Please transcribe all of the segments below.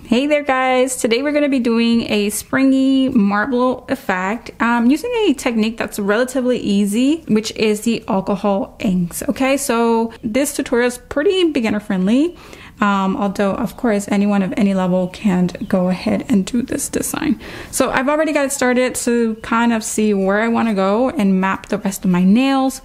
Hey there guys, today we're going to be doing a springy marble effect using a technique that's relatively easy, which is the alcohol inks. Okay, so this tutorial is pretty beginner friendly, although of course anyone of any level can go ahead and do this design. So I've already got it started to kind of see where I want to go and map the rest of my nails.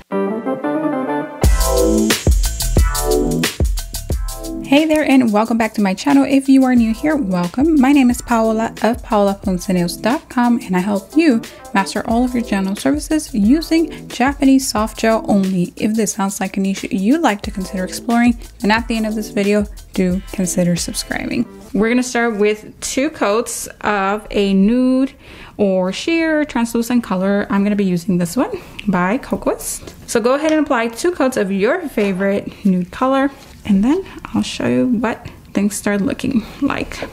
Hey there and welcome back to my channel. If you are new here, welcome. My name is Paola of PaolaPonceNails.com and I help you master all of your gel nail services using Japanese soft gel only. If this sounds like a niche you'd like to consider exploring, then at the end of this video, do consider subscribing. We're gonna start with 2 coats of a nude or sheer translucent color. I'm gonna be using this one by Kokoist. So go ahead and apply 2 coats of your favorite nude color, and then I'll show you what things start looking like.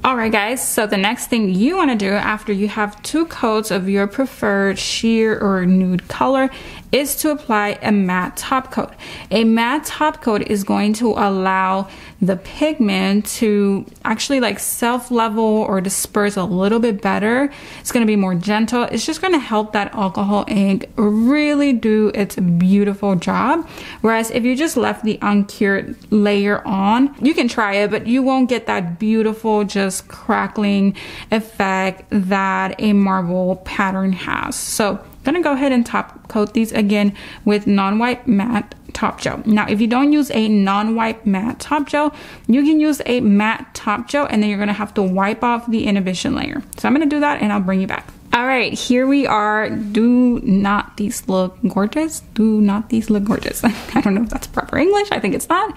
Alright guys, so the next thing you want to do after you have 2 coats of your preferred sheer or nude color is to apply a matte top coat. A matte top coat is going to allow the pigment to actually like self-level or disperse a little bit better. It's going to be more gentle. It's just going to help that alcohol ink really do its beautiful job. Whereas if you just left the uncured layer on, you can try it, but you won't get that beautiful just crackling effect that a marble pattern has. So I'm gonna go ahead and top coat these again with non-wipe matte top gel. Now if you don't use a non-wipe matte top gel, you can use a matte top gel and then you're gonna have to wipe off the inhibition layer. So I'm gonna do that and I'll bring you back. All right, here we are. Do not these look gorgeous? Do not these look gorgeous? I don't know if that's proper English. I think it's not.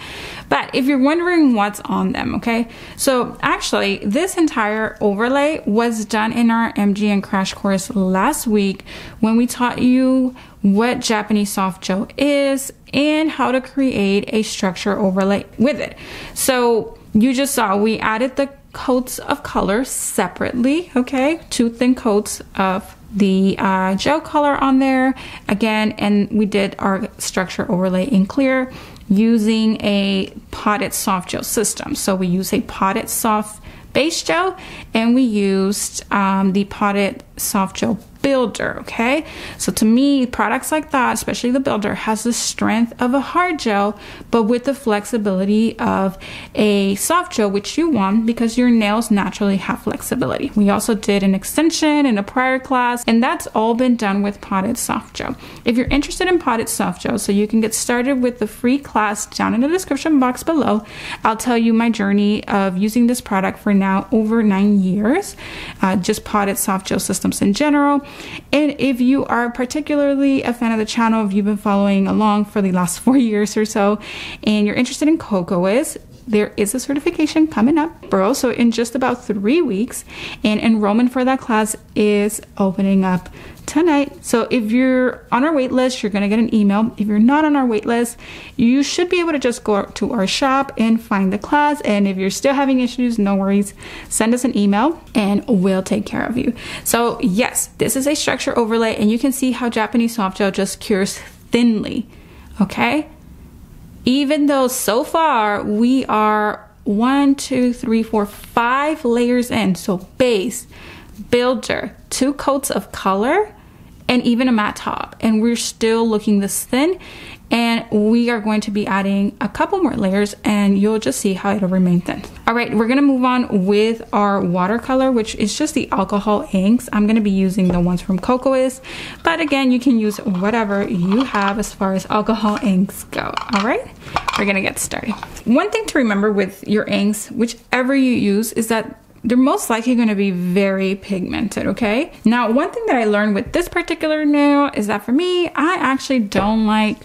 But if you're wondering what's on them, okay? So actually, this entire overlay was done in our MGN crash course last week when we taught you what Japanese soft gel is and how to create a structure overlay with it. So you just saw we added the coats of color separately, okay? 2 thin coats of the gel color on there again, and we did our structure overlay in clear using a potted soft gel system. So we use a potted soft base gel and we used the potted soft gel builder, okay? So to me, products like that, especially the builder, has the strength of a hard gel, but with the flexibility of a soft gel, which you want because your nails naturally have flexibility. We also did an extension in a prior class, and that's all been done with potted soft gel. If you're interested in potted soft gel, so you can get started with the free class down in the description box below, I'll tell you my journey of using this product for now over 9 years, just potted soft gel systems in general. And if you are particularly a fan of the channel, if you've been following along for the last 4 years or so, and you're interested in Kokoist, there is a certification coming up, bro. So in just about 3 weeks, and enrollment for that class is opening up tonight. So if you're on our wait list, you're gonna get an email. If you're not on our wait list, you should be able to just go to our shop and find the class. And if you're still having issues, no worries, send us an email and we'll take care of you. So yes, this is a structure overlay and you can see how Japanese soft gel just cures thinly, okay? Even though so far we are 1, 2, 3, 4, 5 layers in. So base, builder, 2 coats of color, and even a matte top, and we're still looking this thin, and we are going to be adding a couple more layers and you'll just see how it'll remain thin. All right, we're gonna move on with our watercolor, which is just the alcohol inks. I'm gonna be using the ones from Kokoist, but again, you can use whatever you have as far as alcohol inks go. All right, we're gonna get started. One thing to remember with your inks, whichever you use, is that they're most likely going to be very pigmented, okay? Now, one thing that I learned with this particular nail is that for me, I actually don't like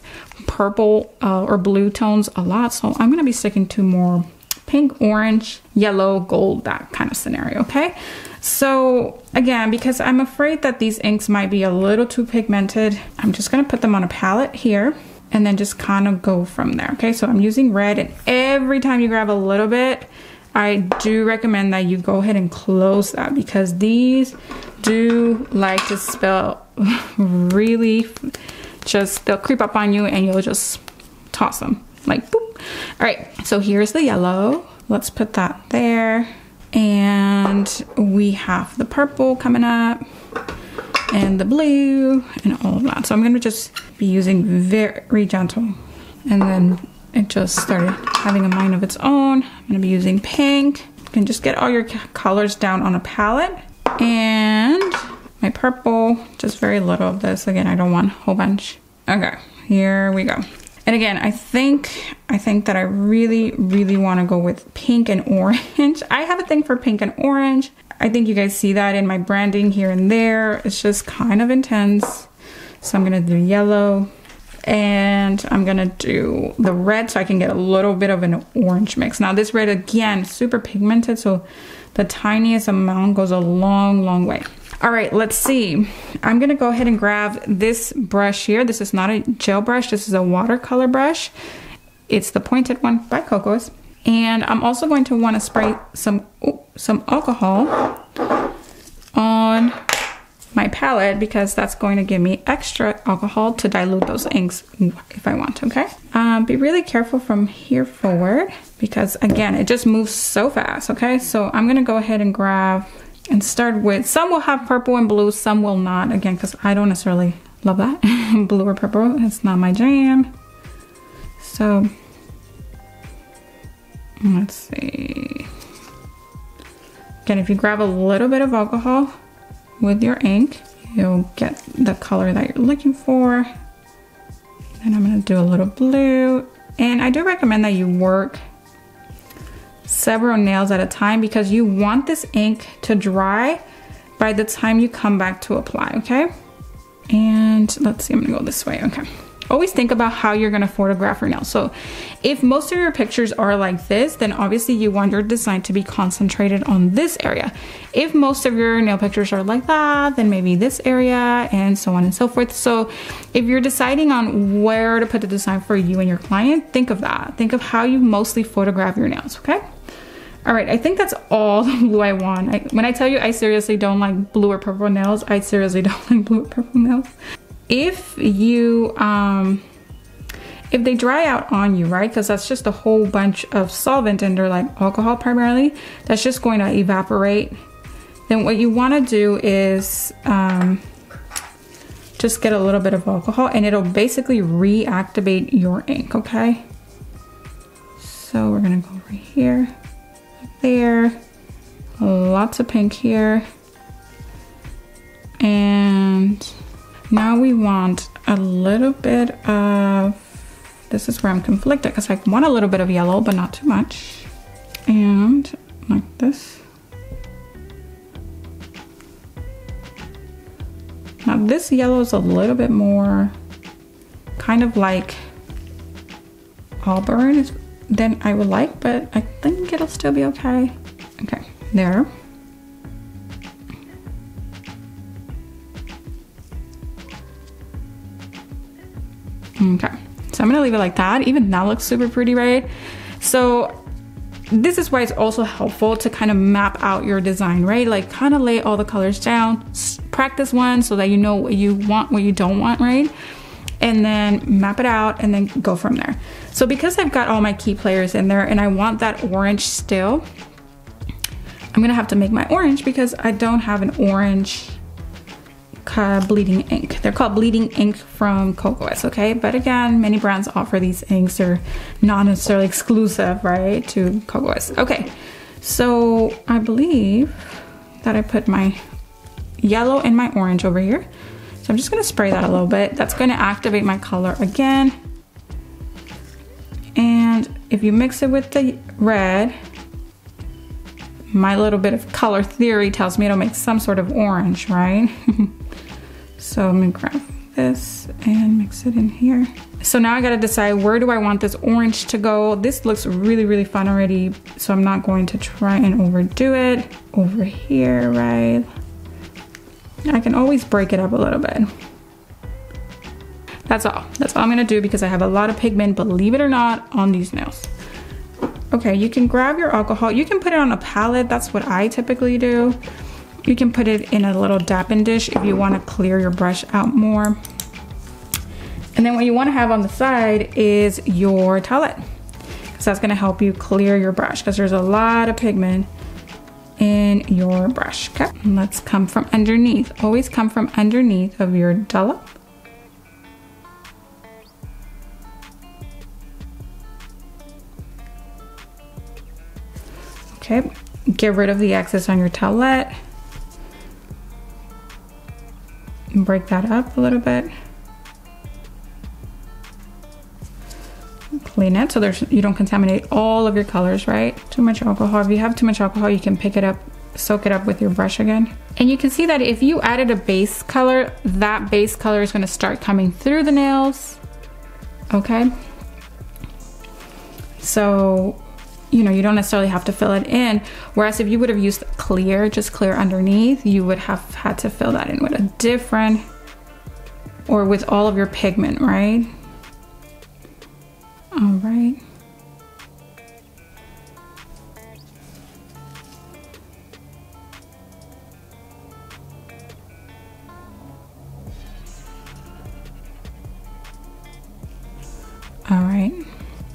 purple or blue tones a lot, so I'm going to be sticking to more pink, orange, yellow, gold, that kind of scenario, okay? So again, because I'm afraid that these inks might be a little too pigmented, I'm just going to put them on a palette here. and then just kind of go from there. Okay, so I'm using red, and every time you grab a little bit, I do recommend that you go ahead and close that, because these do like to spill really, they'll creep up on you and you'll just toss them like boop. All right, so here's the yellow. Let's put that there. And we have the purple coming up and the blue and all of that. So I'm gonna just be using very gentle, and then it just started having a mind of its own. I'm gonna be using pink. You can just get all your colors down on a palette. And my purple, just very little of this. Again, I don't want a whole bunch. Okay, here we go. And again, I think that I really, really want to go with pink and orange. I have a thing for pink and orange. I think you guys see that in my branding here and there. It's just kind of intense. So I'm gonna do yellow, and I'm gonna do the red so I can get a little bit of an orange mix. Now this red, again, super pigmented, so the tiniest amount goes a long, long way. All right, let's see. I'm gonna go ahead and grab this brush here. This is not a gel brush, this is a watercolor brush. It's the pointed one by Kokoist. And I'm also going to wanna spray some alcohol on my palette, because that's going to give me extra alcohol to dilute those inks if I want to, okay? Be really careful from here forward, because again, it just moves so fast, okay? So I'm gonna go ahead and grab and start with, some will have purple and blue, some will not, again, because I don't necessarily love that. Blue or purple, it's not my jam. So, let's see. Again, if you grab a little bit of alcohol with your ink, you'll get the color that you're looking for. And I'm gonna do a little blue. And I do recommend that you work several nails at a time, because you want this ink to dry by the time you come back to apply, okay? And let's see, I'm gonna go this way, okay. Always think about how you're gonna photograph your nails. So if most of your pictures are like this, then obviously you want your design to be concentrated on this area. If most of your nail pictures are like that, then maybe this area, and so on and so forth. So if you're deciding on where to put the design for you and your client, think of that. Think of how you mostly photograph your nails, okay? All right, I think that's all the blue I want. When I tell you I seriously don't like blue or purple nails, I seriously don't like blue or purple nails. If you, if they dry out on you, right? Because that's just a whole bunch of solvent, and they're like alcohol primarily, that's just going to evaporate. Then what you want to do is just get a little bit of alcohol, and it'll basically reactivate your ink, okay? So we're gonna go over here, there, lots of pink here, and now we want a little bit of, this is where I'm conflicted, because I want a little bit of yellow, but not too much. And like this. Now this yellow is a little bit more kind of like auburn than I would like, but I think it'll still be okay. Okay, there. Okay, so I'm gonna leave it like that. Even that looks super pretty, right? So this is why it's also helpful to kind of map out your design, right? Like kind of lay all the colors down, practice one so that you know what you want, what you don't want, right? And then map it out and then go from there. So because I've got all my key players in there and I want that orange still, I'm gonna have to make my orange, because I don't have an orange bleeding ink. They're called bleeding ink from Kokoist, okay? But again, many brands offer these inks. They're not necessarily exclusive, right, to Kokoist. Okay, so I believe that I put my yellow and my orange over here. So I'm just gonna spray that a little bit. That's gonna activate my color again. And if you mix it with the red, my little bit of color theory tells me it'll make some sort of orange, right? So I'm gonna grab this and mix it in here. So now I gotta decide, where do I want this orange to go? This looks really, really fun already, so I'm not going to try and overdo it. Over here, right? I can always break it up a little bit. That's all I'm gonna do because I have a lot of pigment, believe it or not, on these nails. Okay, you can grab your alcohol. You can put it on a palette. That's what I typically do. You can put it in a little dapping dish if you want to clear your brush out more. And then what you want to have on the side is your towelette, because that's going to help you clear your brush because there's a lot of pigment in your brush. Okay, and let's come from underneath. Always come from underneath of your dollop. Okay, get rid of the excess on your towelette. Break that up a little bit. Clean it so you don't contaminate all of your colors, right? Too much alcohol. If you have too much alcohol, you can pick it up, soak it up with your brush again. And you can see that if you added a base color, that base color is going to start coming through the nails. Okay. So, you know, you don't necessarily have to fill it in. Whereas if you would have used clear, just clear underneath, you would have had to fill that in with a different, or with all of your pigment, right? All right. All right.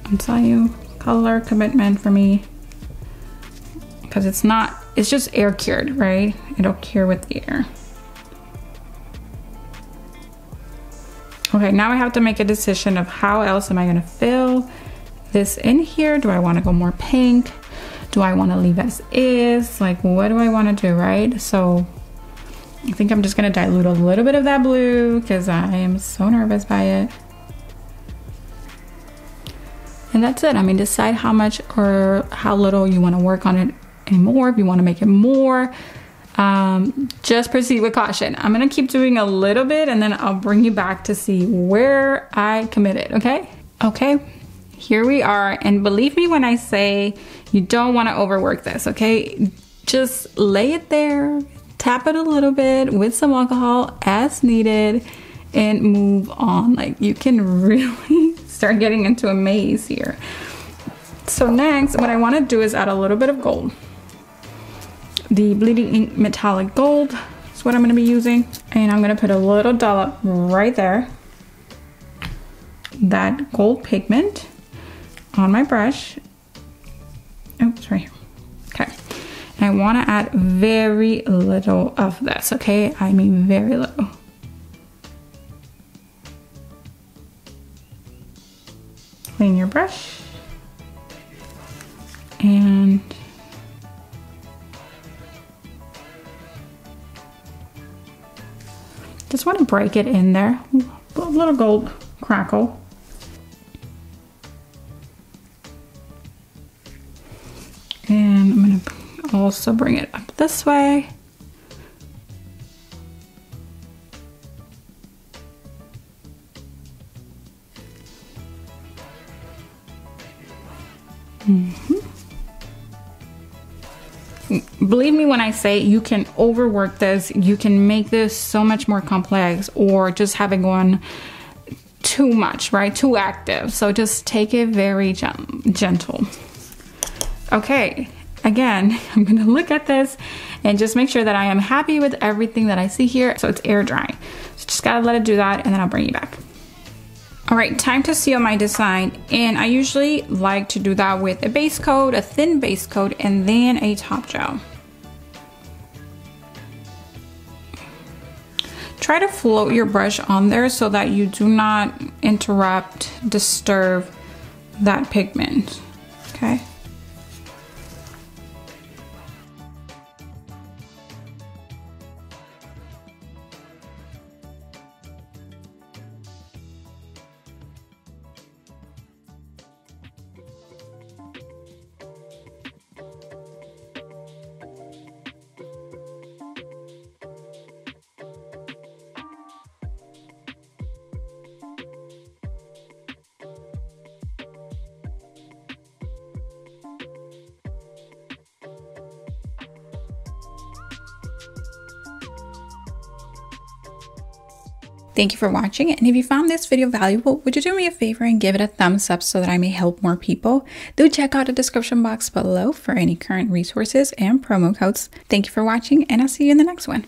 I'm telling you, color commitment for me, because it's just air cured, right? It'll cure with the air. Okay, now I have to make a decision of how else am I gonna fill this in here. Do I wanna go more pink? Do I wanna leave as is? Like, what do I wanna do, right? So I think I'm just gonna dilute a little bit of that blue because I am so nervous by it. And that's it. I mean, decide how much or how little you wanna work on it anymore. If you wanna make it more, just proceed with caution. I'm gonna keep doing a little bit and then I'll bring you back to see where I committed, okay? Okay, here we are. And believe me when I say you don't wanna overwork this, okay? Just lay it there, tap it a little bit with some alcohol as needed and move on. Like, you can really start getting into a maze here. So next, what I wanna do is add a little bit of gold. The Bleeding Ink Metallic Gold is what I'm gonna be using. And I'm gonna put a little dollop right there. That gold pigment on my brush. Oh, it's right here. Okay. And I wanna add very little of this, okay? I mean very little. Clean your brush. And just want to break it in there, a little gold crackle. And I'm going to also bring it up this way. Believe me when I say you can overwork this, you can make this so much more complex, or just have it going too much, right? Too active. So just take it very gentle. Okay, again, I'm gonna look at this and just make sure that I am happy with everything that I see here. So it's air drying. So just gotta let it do that and then I'll bring you back. All right, time to seal my design. And I usually like to do that with a base coat, a thin base coat, and then a top gel. Try to float your brush on there so that you do not interrupt, disturb that pigment, okay? Thank you for watching, and if you found this video valuable, would you do me a favor and give it a thumbs up so that I may help more people? Do check out the description box below for any current resources and promo codes. Thank you for watching, and I'll see you in the next one.